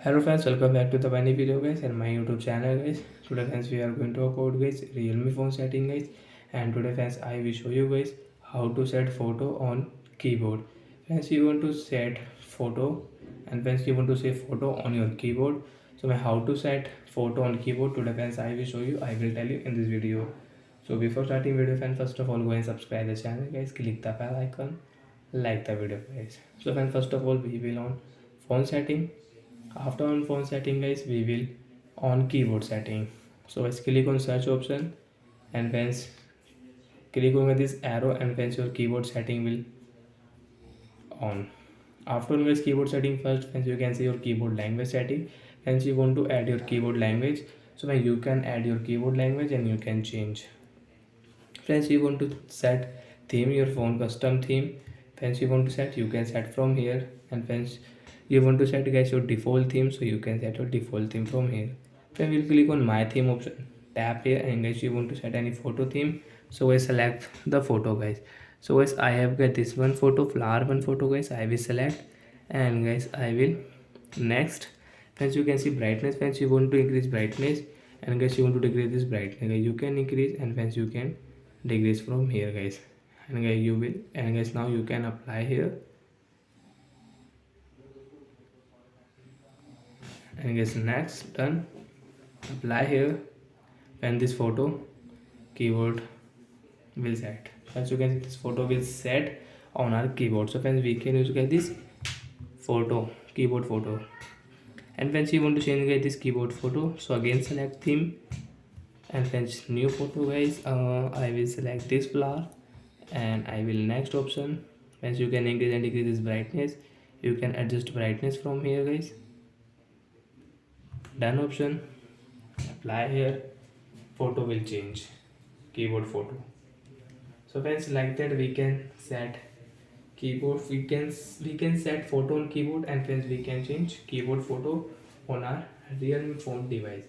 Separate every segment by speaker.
Speaker 1: Hello friends, welcome back to the funny video guys and my YouTube channel guys. Today friends we are going to talk about guys Realme phone setting guys, and today friends I will show you guys how to set photo on keyboard. Friends you want to set photo and friends you want to save photo on your keyboard. So how to set photo on keyboard today friends I will show you, I will tell you in this video. So before starting video friends, first of all go and subscribe the channel guys, click the bell icon, like the video guys. So friends first of all we will on phone setting. After on phone setting guys we will on keyboard setting. So let's click on search option and once click on this arrow and once your keyboard setting will on. After on guys keyboard setting, first once you can see your keyboard language setting. Hence you want to add your keyboard language, so when you can add your keyboard language and you can change. Friends you want to set theme, your phone custom theme. Friends you want to set, you can set from here. And friends you want to set guys your default theme, so you can set your default theme from here. Then we'll click on my theme option, tap here, and guys you want to set any photo theme, so I select the photo guys. So guys I have got this one photo, flower one photo guys, I will select. And guys I will next. Friends you can see brightness. Friends you want to increase brightness, and guys you want to decrease this brightness, you can increase, and friends you can decrease from here guys. And guys you will, and guys now you can apply here. And guys next done, apply here. And this photo keyboard will set. As you can see this photo will set on our keyboard. So friends we can use get this photo, keyboard photo. And when you want to change guys this keyboard photo, so again select theme and friends new photo guys. I will select this flower and I will next option. Friends you can increase and decrease this brightness, you can adjust brightness from here guys. Done option, apply here, photo will change, keyboard photo. So friends like that we can set keyboard, we can set photo on keyboard, and friends we can change keyboard photo on our Realme phone device.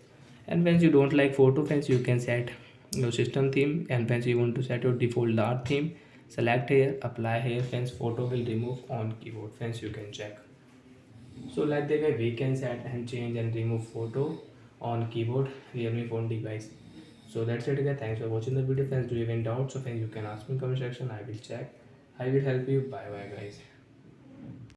Speaker 1: And when you don't like photo friends, you can set your system theme. And when you want to set your default dark theme, select here, apply here. Friends photo will remove on keyboard. Friends you can check. So like that way we can set and change and remove photo on keyboard Realme phone device. So that's it guys, thanks for watching the video friends. Do you have any doubts or friends, you can ask me in comment section, I will check, I will help you. Bye bye guys.